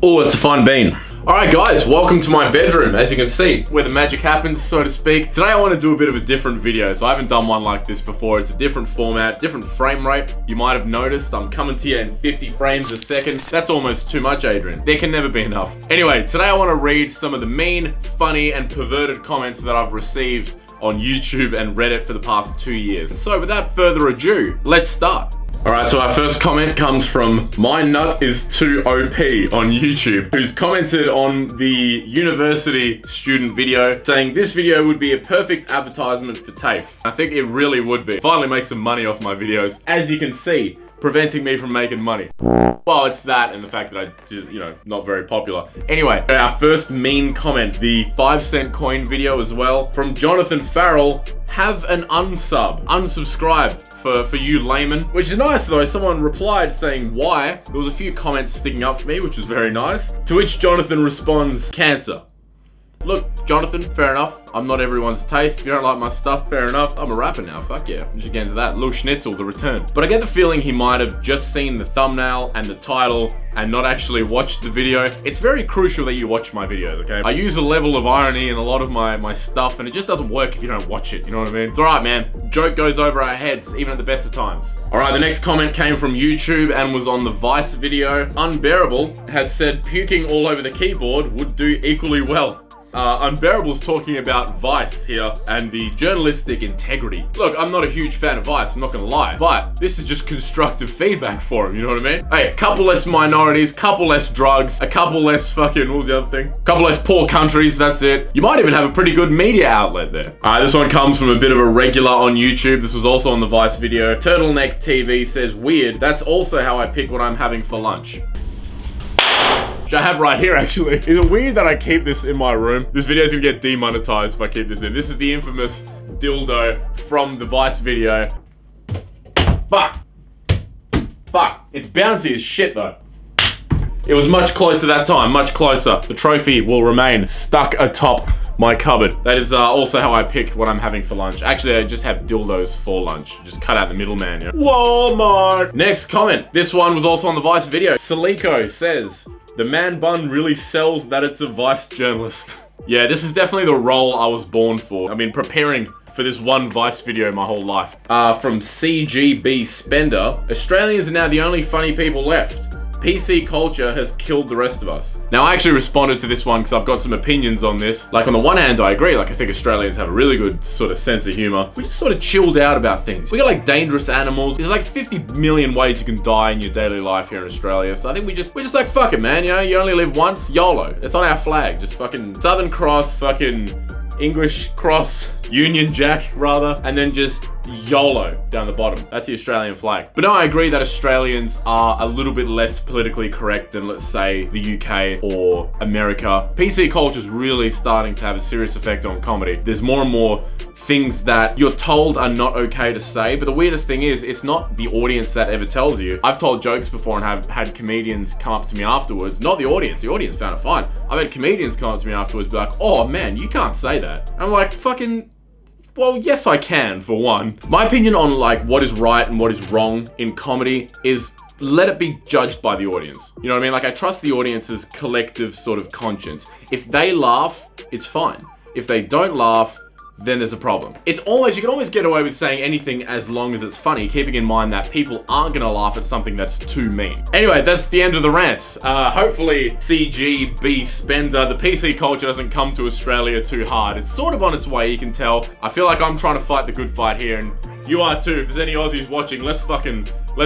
Oh, it's a fine bean. Alright guys, welcome to my bedroom, as you can see, where the magic happens, so to speak. Today I want to do a bit of a different video, so I haven't done one like this before. It's a different format, different frame rate. You might have noticed I'm coming to you in 50 frames a second. That's almost too much, Adrian. There can never be enough. Anyway, today I want to read some of the mean, funny, and perverted comments that I've received on YouTube and Reddit for the past 2 years. So without further ado, let's start. Alright, so our first comment comes from My Nut Is Too OP on YouTube, who's commented on the university student video saying this video would be a perfect advertisement for TAFE. I think it really would be. Finally make some money off my videos, as you can see, preventing me from making money. Well, it's that and the fact that I just, not very popular. Anyway, our first mean comment, the 5-cent coin video as well, from Jonathan Farrell. Have an unsubscribe for you laymen, which is nice though. Someone replied saying why. There was a few comments sticking up for me, which was very nice. To which Jonathan responds, cancer. Look, Jonathan, fair enough. I'm not everyone's taste. If you don't like my stuff, fair enough. I'm a rapper now, fuck yeah. I'm just getting to that. Lil Schnitzel, The Return. But I get the feeling he might have just seen the thumbnail and the title and not actually watched the video. It's very crucial that you watch my videos, okay? I use a level of irony in a lot of my stuff, and it just doesn't work if you don't watch it, you know what I mean? It's alright, man. Joke goes over our heads, even at the best of times. Alright, the next comment came from YouTube and was on the Vice video. Unbearable has said puking all over the keyboard would do equally well. Unbearable's talking about Vice here and the journalistic integrity. Look, I'm not a huge fan of Vice, I'm not gonna lie, but this is just constructive feedback for him, you know what I mean? Hey, a couple less minorities, couple less drugs, a couple less fucking, what was the other thing? A couple less poor countries, that's it. You might even have a pretty good media outlet there. Alright, this one comes from a bit of a regular on YouTube. This was also on the Vice video. Turtleneck TV says, weird, that's also how I pick what I'm having for lunch. I have right here actually. Is it weird that I keep this in my room? This video is gonna get demonetized if I keep this in. This is the infamous dildo from the Vice video. Fuck. Fuck. It's bouncy as shit though. It was much closer that time, much closer. The trophy will remain stuck atop my cupboard. That is also how I pick what I'm having for lunch. Actually, I just have dildos for lunch. Just cut out the middleman, yeah. Walmart. Next comment. This one was also on the Vice video. Salico says, the man bun really sells that it's a Vice journalist. Yeah, this is definitely the role I was born for. I've been preparing for this one Vice video my whole life. From CGB Spender, Australians are now the only funny people left. PC culture has killed the rest of us. Now, I actually responded to this one because I've got some opinions on this. Like, on the one hand, I agree. Like, I think Australians have a really good sort of sense of humor. We just sort of chilled out about things. We got like dangerous animals. There's like 50 million ways you can die in your daily life here in Australia. So I think we're just like, fuck it, man. You know, you only live once, YOLO. It's on our flag. Just fucking Southern Cross, fucking English Cross, Union Jack rather, and then just YOLO down the bottom. That's the Australian flag. But no, I agree that Australians are a little bit less politically correct than, let's say, the UK or America. PC culture is really starting to have a serious effect on comedy. There's more and more things that you're told are not okay to say, but the weirdest thing is, it's not the audience that ever tells you. I've told jokes before and have had comedians come up to me afterwards, not the audience found it fine. I've had comedians come up to me afterwards be like, oh man, you can't say that. And I'm like, fucking, well, yes I can, for one. My opinion on like what is right and what is wrong in comedy is let it be judged by the audience. You know what I mean? Like, I trust the audience's collective sort of conscience. If they laugh, it's fine. If they don't laugh, then there's a problem. It's almost, you can always get away with saying anything as long as it's funny, keeping in mind that people aren't gonna laugh at something that's too mean. Anyway, that's the end of the rant. Hopefully, CGB Spender, the PC culture doesn't come to Australia too hard. It's sort of on its way, you can tell. I feel like I'm trying to fight the good fight here, and you are too. If there's any Aussies watching, let's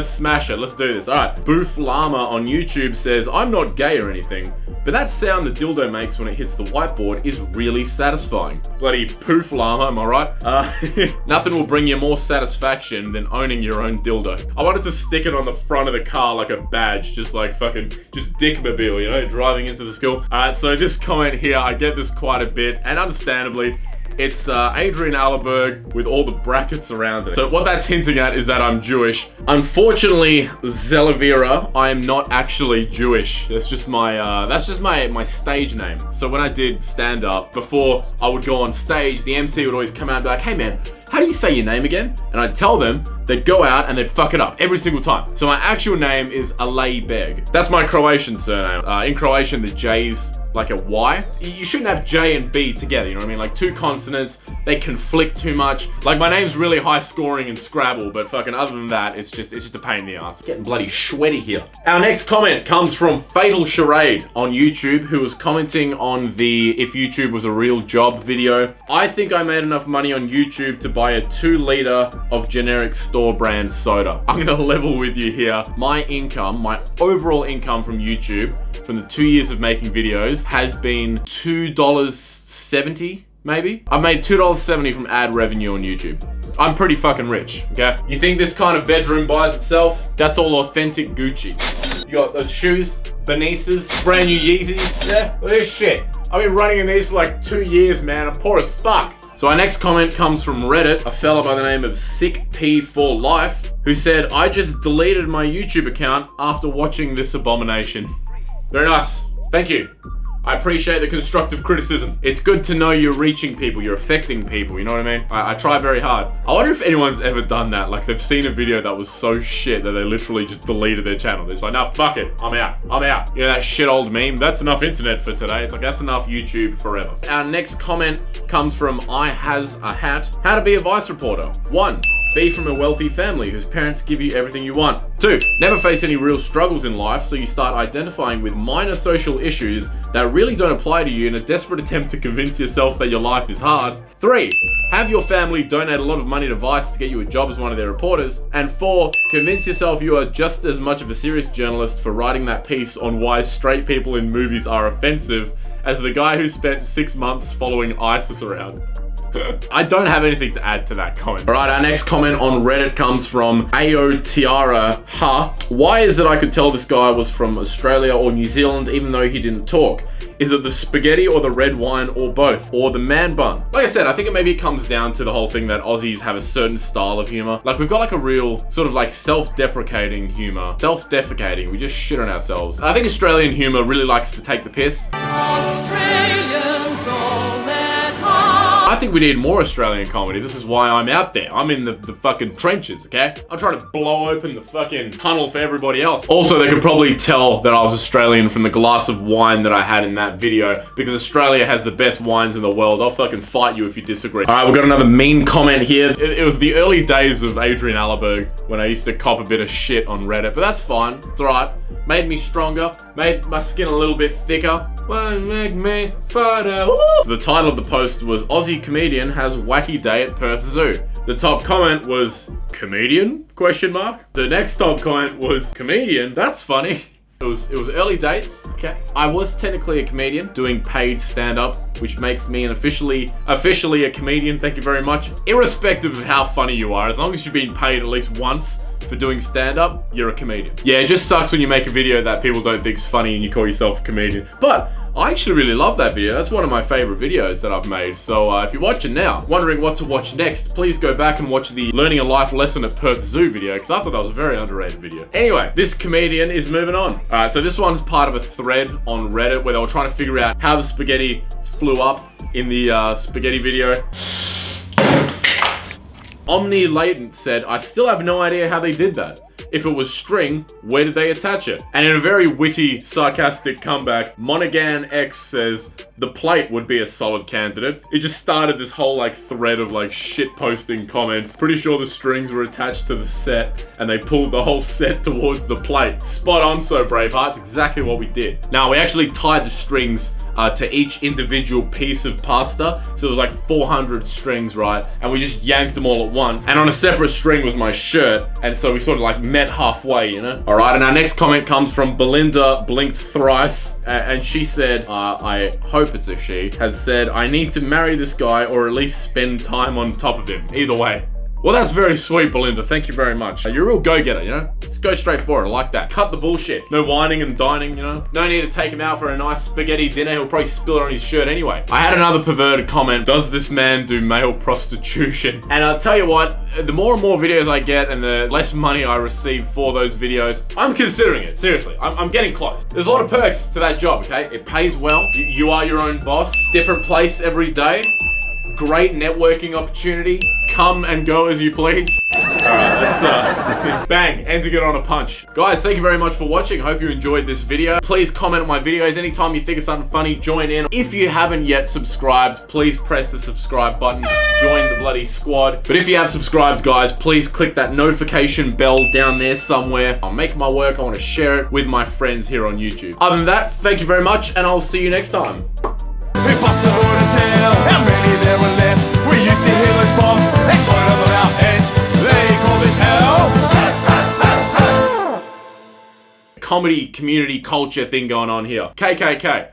smash it. Let's do this. All right, Boof Llama on YouTube says, I'm not gay or anything, but that sound the dildo makes when it hits the whiteboard is really satisfying. Bloody poof llama, am I right? Nothing will bring you more satisfaction than owning your own dildo. I wanted to stick it on the front of the car like a badge, just like fucking, just dickmobile, you know, driving into the school. So this comment here, I get this quite a bit, and understandably, It's Adrian with all the brackets around it. So what that's hinting at is that I'm Jewish. Unfortunately, Zelavira, I am not actually Jewish. That's just my stage name. So when I did stand-up, before I would go on stage, the MC would always come out and be like, hey man, how do you say your name again? And I'd tell them, they'd go out and they'd fuck it up every single time. So my actual name is Alejbeg. That's my Croatian surname. In Croatian, the J's like a Y. You shouldn't have J and B together, you know what I mean? Like two consonants, they conflict too much. Like my name's really high scoring in Scrabble, but fucking other than that, it's just a pain in the ass. Getting bloody sweaty here. Our next comment comes from Fatal Charade on YouTube, who was commenting on the if YouTube was a real job video. I think I made enough money on YouTube to buy a 2-liter of generic store brand soda. I'm gonna level with you here. My income, my overall income from YouTube, from the 2 years of making videos, has been $2.70, maybe? I've made $2.70 from ad revenue on YouTube. I'm pretty fucking rich, okay? You think this kind of bedroom buys itself? That's all authentic Gucci. You got those shoes, Benices, brand new Yeezys. Yeah, look at this shit. I've been running in these for like 2 years, man. I'm poor as fuck. So our next comment comes from Reddit, a fella by the name of SickP4Life, who said, I just deleted my YouTube account after watching this abomination. Very nice. Thank you. I appreciate the constructive criticism. It's good to know you're reaching people, you're affecting people, you know what I mean? I try very hard. I wonder if anyone's ever done that. Like they've seen a video that was so shit that they literally just deleted their channel. They're just like, no, fuck it, I'm out, I'm out. You know that shit old meme? That's enough internet for today. It's like, that's enough YouTube forever. Our next comment comes from I Has a Hat. How to be a Vice reporter. 1. Be from a wealthy family whose parents give you everything you want. 2. Never face any real struggles in life, so you start identifying with minor social issues that really don't apply to you in a desperate attempt to convince yourself that your life is hard. 3. Have your family donate a lot of money to Vice to get you a job as one of their reporters. And 4. Convince yourself you are just as much of a serious journalist for writing that piece on why straight people in movies are offensive as the guy who spent 6 months following ISIS around. I don't have anything to add to that comment. Alright, our next comment on Reddit comes from Aotiara Ha. Why is it I could tell this guy was from Australia or New Zealand even though he didn't talk? Is it the spaghetti or the red wine or both? Or the man bun? Like I said, I think it comes down to the whole thing that Aussies have a certain style of humor. Like we've got like a real sort of like self-deprecating humor. Self-defecating, we just shit on ourselves. I think Australian humor really likes to take the piss. Australians all that hard. I think we need more Australian comedy. This is why I'm out there. I'm in the fucking trenches, okay? I'm trying to blow open the fucking tunnel for everybody else. Also, they could probably tell that I was Australian from the glass of wine that I had in that video, because Australia has the best wines in the world. I'll fucking fight you if you disagree. All right, we've got another mean comment here. It was the early days of Adrian when I used to cop a bit of shit on Reddit, but that's fine. It's all right. Made me stronger, made my skin a little bit thicker. Won't make me photo. The title of the post was Aussie comedian has wacky day at Perth Zoo. The top comment was comedian? Question mark. The next top comment was comedian. That's funny. It was early dates, okay. I was technically a comedian doing paid stand-up, which makes me officially a comedian, thank you very much. Irrespective of how funny you are, as long as you've been paid at least once for doing stand-up, you're a comedian. Yeah, it just sucks when you make a video that people don't think is funny and you call yourself a comedian. But I actually really love that video. That's one of my favorite videos that I've made. So if you're watching now, wondering what to watch next, please go back and watch the Learning a Life Lesson at Perth Zoo video, because I thought that was a very underrated video. Anyway, this comedian is moving on. All right, so this one's part of a thread on Reddit where they were trying to figure out how the spaghetti flew up in the spaghetti video. Omni Latent said, I still have no idea how they did that. If it was string, where did they attach it? And in a very witty, sarcastic comeback, Monaghan X says, the plate would be a solid candidate. It just started this whole like thread of like shit posting comments. Pretty sure the strings were attached to the set and they pulled the whole set towards the plate. Spot on, so Bravehearts, exactly what we did. Now, we actually tied the strings to each individual piece of pasta. So it was like 400 strings, right? And we just yanked them all at once. And on a separate string was my shirt. And so we sort of like met halfway, you know? All right, and our next comment comes from Belinda Blinked Thrice. And she said, I hope it's a she, has said, I need to marry this guy or at least spend time on top of him. Either way, Well, that's very sweet, Belinda. Thank you very much. You're a real go-getter, you know? Just go straight for it. I like that. Cut the bullshit. No whining and dining, you know? No need to take him out for a nice spaghetti dinner. He'll probably spill it on his shirt anyway. I had another perverted comment. Does this man do male prostitution? And I'll tell you what, the more and more videos I get and the less money I receive for those videos, I'm considering it. Seriously, I'm getting close. There's a lot of perks to that job, okay? It pays well. You are your own boss. Different place every day. Great networking opportunity. Come and go as you please. Alright, let's bang, ending it on a punch. Guys, thank you very much for watching. Hope you enjoyed this video. Please comment on my videos. Anytime you think of something funny, join in. If you haven't yet subscribed, please press the subscribe button. Join the bloody squad. But if you have subscribed, guys, please click that notification bell down there somewhere. I'll make my work. I want to share it with my friends here on YouTube. Other than that, thank you very much, and I'll see you next time. How many there were left? We used to hear those bombs explode over our heads. They call this hell. Comedy, community, culture thing going on here. KKK.